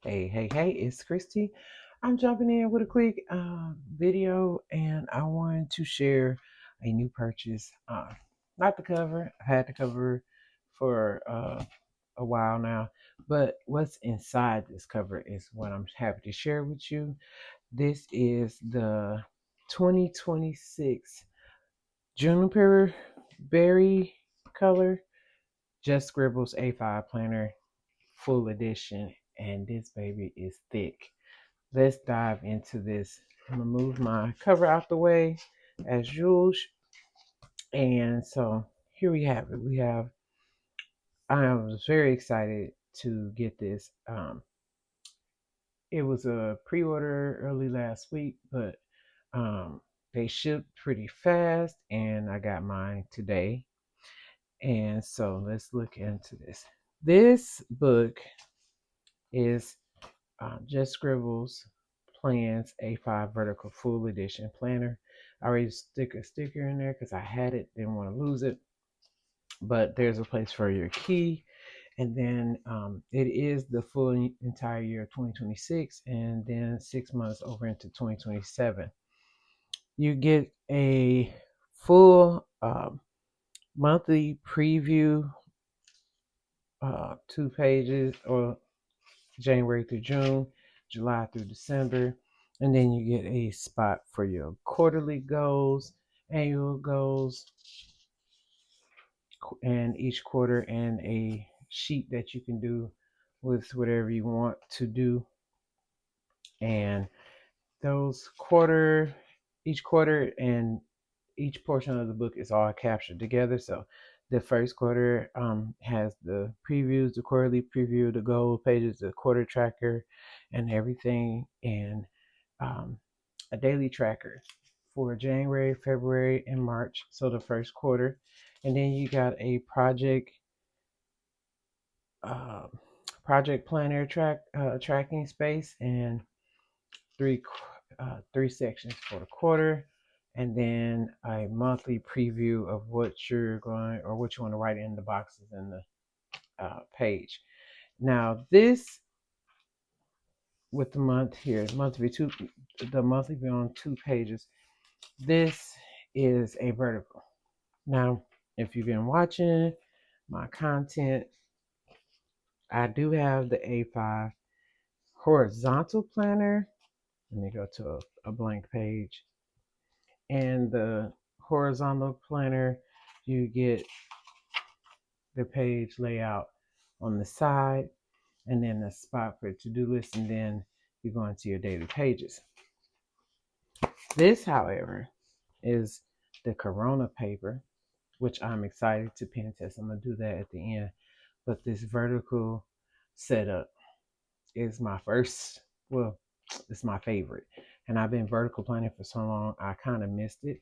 Hey, it's Christy. I'm jumping in with a quick video and I wanted to share a new purchase. Not the cover, I've had the cover for a while now, but what's inside this cover is what I'm happy to share with you. This is the 2026 Juniper Berry color Just Scribbles A5 planner full edition, and this baby is thick. Let's dive into this. I'm gonna move my cover out the way as usual. And so here we have it. I was very excited to get this. It was a pre-order early last week, but they shipped pretty fast and I got mine today. And so let's look into this. This book is Just Scribbles Plans A5 Vertical Full Edition Planner. I already stick a sticker in there because I had it, didn't want to lose it. But there's a place for your key. And then it is the full entire year of 2026 and then 6 months over into 2027. You get a full monthly preview, 2 pages, or January through June, July through December, and then you get a spot for your quarterly goals, annual goals, and each quarter, and a sheet that you can do with whatever you want to do. And those each quarter and each portion of the book is all captured together. So the first quarter has the previews, the quarterly preview, the goal pages, the quarter tracker, and everything, and um, a daily tracker for January, February, and March. So the first quarter, and then you got a uh, project planner tracking space and three three sections for the quarter, and then a monthly preview of what you're going or what you want to write in the boxes in the page. Now this with the month here, the monthly view on 2 pages. This is a vertical. Now, if you've been watching my content, I do have the A5 horizontal planner. Let me go to a blank page. And the horizontal planner, you get the page layout on the side and then a spot for to-do list, and then you go into your daily pages. This, however, is the Corona paper, which I'm excited to pen test. I'm going to do that at the end. But this vertical setup is my first, well, it's my favorite. And I've been vertical planning for so long, I kind of missed it.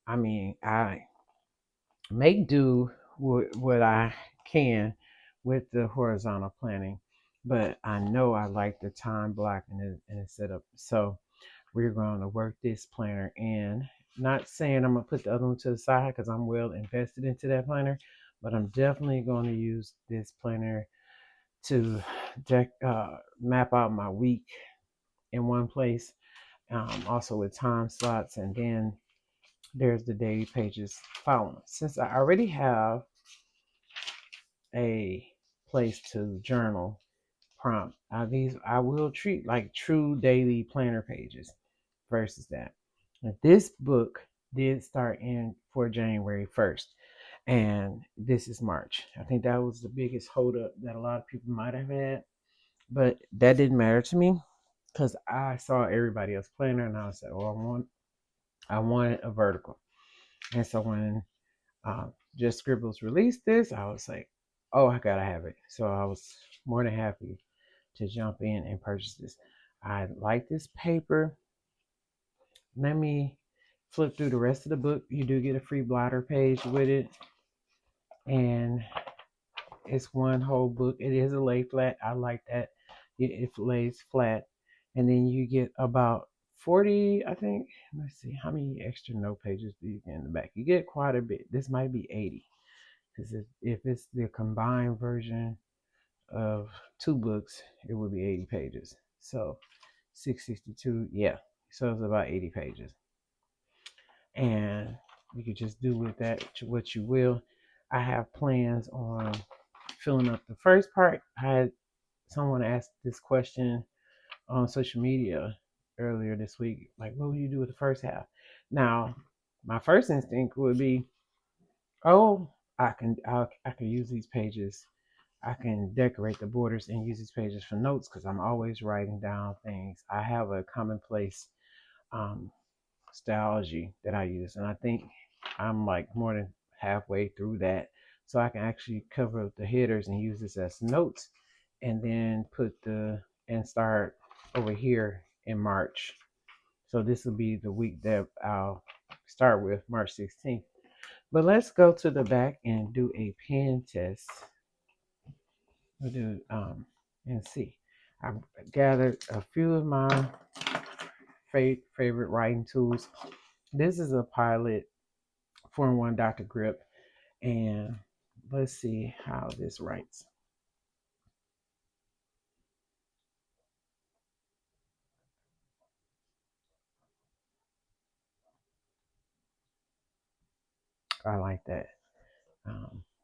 I mean, I make do with what I can with the horizontal planning, but I know I like the time block and the setup. So we're going to work this planner in. Not saying I'm going to put the other one to the side because I'm well invested into that planner, but I'm definitely going to use this planner to map out my week in one place, also with time slots, and then there's the daily pages following. Since I already have a place to journal prompt, these I will treat like true daily planner pages versus that. This book did start in for January 1st, and this is March. I think that was the biggest holdup that a lot of people might have had, but that didn't matter to me because I saw everybody else planner, and I said, "Oh, I wanted a vertical." And so when Just Scribbles released this, I was like, "Oh, I gotta have it." So I was more than happy to jump in and purchase this. I like this paper. Let me flip through the rest of the book. You do get a free blotter page with it, and it's one whole book. It is a lay flat. I like that. It lays flat, and then you get about 40, I think. Let's see, how many extra note pages do you get in the back? You get quite a bit. This might be 80, because if it's the combined version of 2 books, it would be 80 pages. So 662, yeah. So it's about 80 pages. And you could just do with that what you will. I have plans on filling up the first part. I had someone ask this question on social media earlier this week, like, what would you do with the first half? Now, my first instinct would be, oh, I can use these pages. I can decorate the borders and use these pages for notes because I'm always writing down things. I have a commonplace um, styology that I use, and I think I'm like more than halfway through that, so I can actually cover up the headers and use this as notes, and then start over here in March. So this will be the week that I'll start with, March 16th. But let's go to the back and do a pen test. We'll do and see. I gathered a few of my favorite writing tools. This is a Pilot 4-in-1 Dr. Grip, and let's see how this writes. I like that.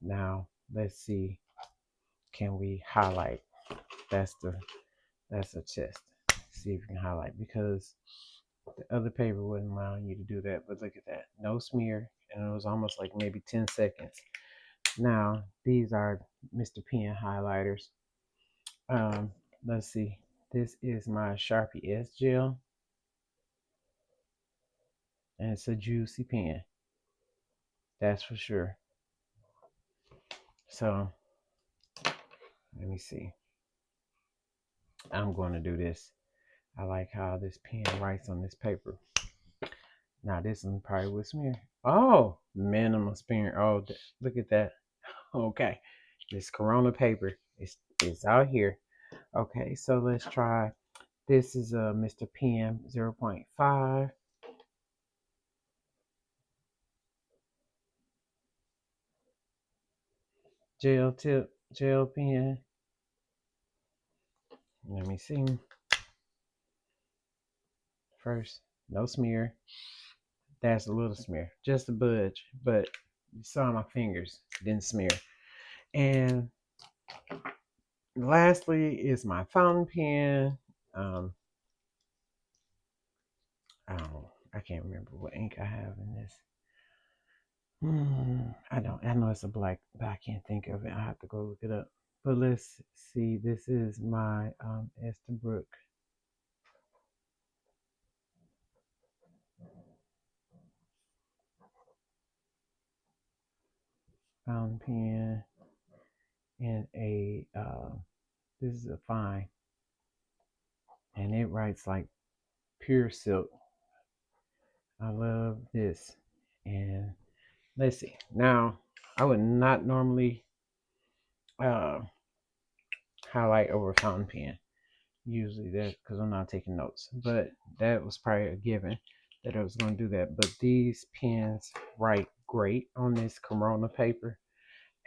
Now let's see, can we highlight? That's a test. See if you can highlight, because the other paper wouldn't allow you to do that. But look at that, no smear, and it was almost like maybe 10 seconds. Now these are Mr. Pen highlighters. Let's see. This is my Sharpie S gel, and it's a juicy pen. That's for sure. So let me see. I'm going to do this. I like how this pen writes on this paper. Now this one probably would smear. Oh, minimal smear. Oh, look at that. Okay, this Corona paper is out here. Okay, so let's try. This is a Mr. Pen 0.5. Gel tip, gel pen. Let me see. First, no smear. That's a little smear, just a budge, but you saw my fingers didn't smear. And lastly is my fountain pen. I can't remember what ink I have in this. I don't. I know it's a black, but I can't think of it. I have to go look it up. But let's see. This is my Estabrook fountain pen, and a this is a fine, and it writes like pure silk. I love this. And let's see. Now, I would not normally uh, highlight over fountain pen. Usually that because I'm not taking notes. But that was probably a given that I was going to do that. But these pens write great on this Corona paper.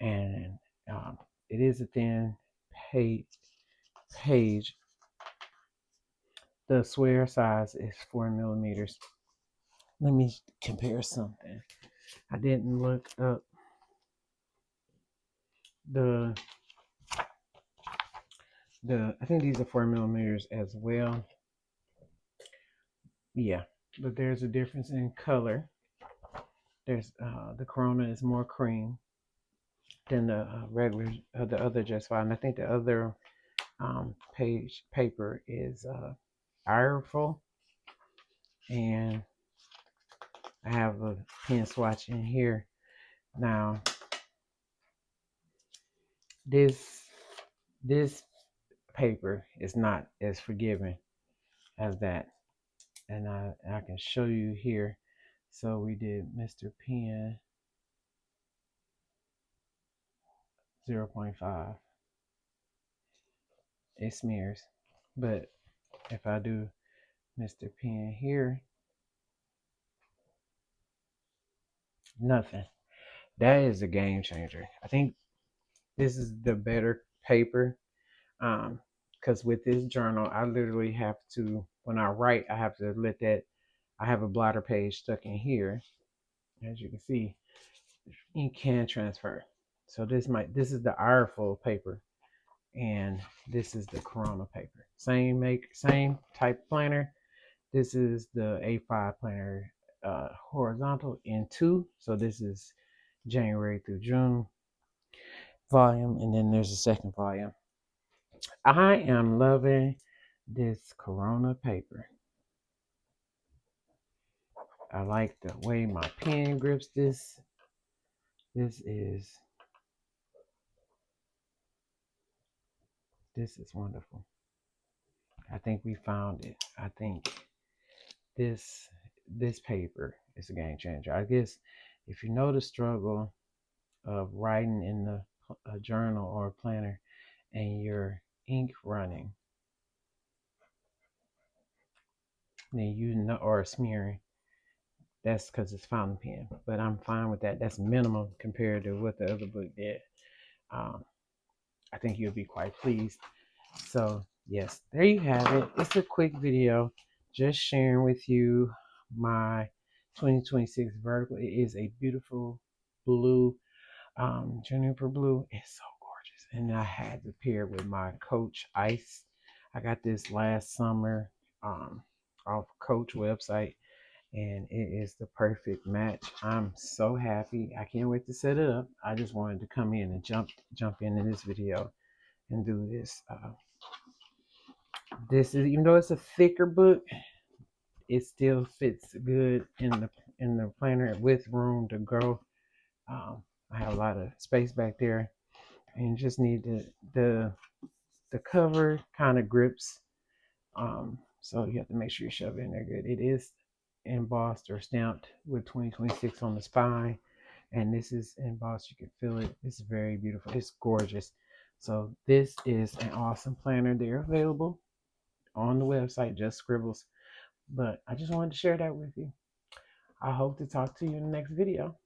And it is a thin page. The square size is 4 millimeters. Let me compare something. I didn't look up the I think these are 4 millimeters as well. Yeah, but there's a difference in color. There's the Corona is more cream than the regular, the other Just Fine. I think the other paper is ireful, and I have a pen swatch in here. Now this paper is not as forgiving as that, and I can show you here. So we did Mr. Pen 0.5. It smears, but if I do Mr. Pen here, nothing. That is a game changer. I think this is the better paper. Because with this journal, I literally have to, when I write, I have to let that, I have a blotter page stuck in here. As you can see, ink can transfer. So this is the Airfoil paper, and this is the Corona paper. Same type planner. This is the A5 planner, horizontal in 2. So this is January through June volume, and then there's a second volume. I am loving this Corona paper. I like the way my pen grips this. This is wonderful. I think we found it. I think this paper is a game changer. I guess if you know the struggle of writing in a journal or a planner and your ink running, then you know, or smearing, that's because it's fountain pen. But I'm fine with that. That's minimum compared to what the other book did. Um, I think you'll be quite pleased. So yes, there you have it. It's a quick video, just sharing with you my 2026 vertical. It is a beautiful blue, juniper blue. It's so gorgeous, and I had to pair with my Coach Ice. I got this last summer, off Coach website, and it is the perfect match. I'm so happy. I can't wait to set it up. I just wanted to come in and jump into this video and do this. This is, even though it's a thicker book, it still fits good in the planner with room to grow. I have a lot of space back there, and just need the cover kind of grips. So you have to make sure you shove it in there good. It is embossed or stamped with 2026 on the spine, and this is embossed. You can feel it. It's very beautiful. It's gorgeous. So this is an awesome planner. They're available on the website, just Scribbles. But I just wanted to share that with you. I hope to talk to you in the next video.